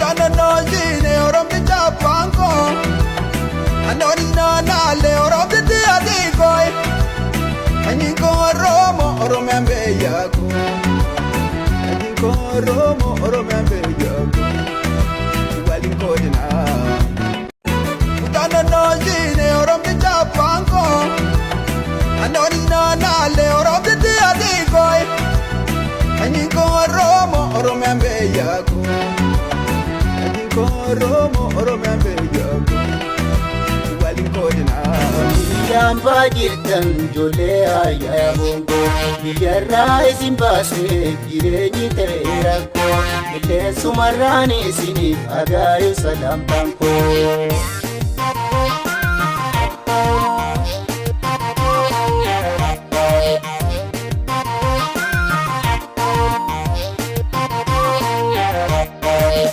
Utana nojine oromti chapango Anoni nana le oromti diadikoi Anyinko oromo oromembe yako Anyinko oromo oromembe yako Walinko dina Utana nojine oromti chapango Anoni nana le oromti diadikoi Anyinko oromo oromembe yako Anyinko oromo oromembe yako Walinko dina Yamba jirtan jole aya bongo Biyarra isin base jireenyi ta'e rakko Illee sumarraan isiniif agaayu salam banko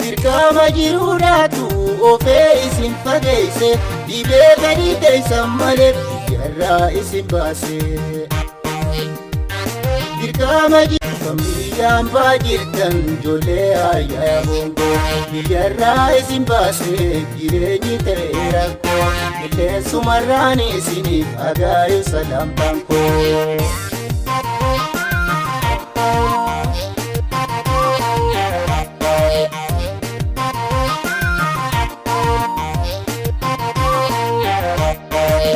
Dirqama jiruudhaatu ofee isin fageesse Dhibee gadi teessan malee biyyarraa isin baase Dirqama jiruudhaan baajirtan jolee ayyaa bongo Biyyarraa isin baase jireenyi ta'e rakko Illee sumarraan isiniif agaayu salam banko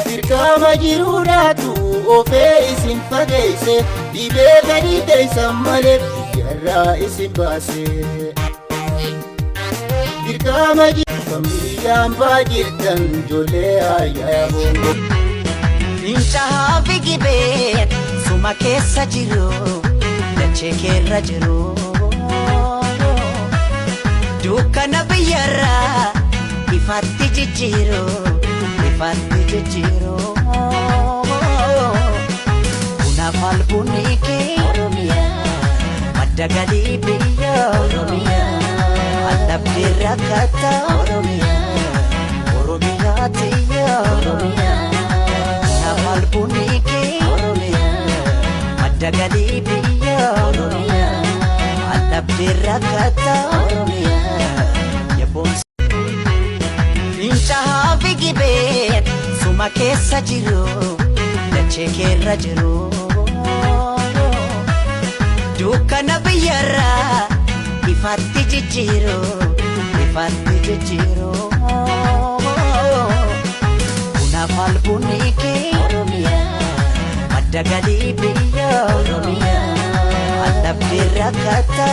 Dirqama jiruudhaatu ofee isin fageesse Dhibee gadi teessan malee biyyarraa isin baase Dirqama jiruudhaan baajirtan jolee ayyaa bongo Fincaa'aa fi gibeen suma keessa jiru dachee keerra jiru Dukkana biyyarraa ifatti jijjiiru Ifatti jijjiiru Bunaaf albunni kee Oromiyaa madda galii biyya Oromiyaa Allabdii rakkata Oromiyaa Oromiyaa tiyya Oromiyaa Bunaaf albunni kee Oromiyaa madda galii biyya Oromiyaa Allabdii rakkata Oromiyaa Yeboonsa Fincaa'aa fi gibeen suma keessa jiru dachee keerra jiru Dukkana biyyarraa ifatti jijjiiru Ifatti jijjiiru Bunaaf albunni kee Oromiyaa madda galii biyya Oromiyaa Allabdii rakkata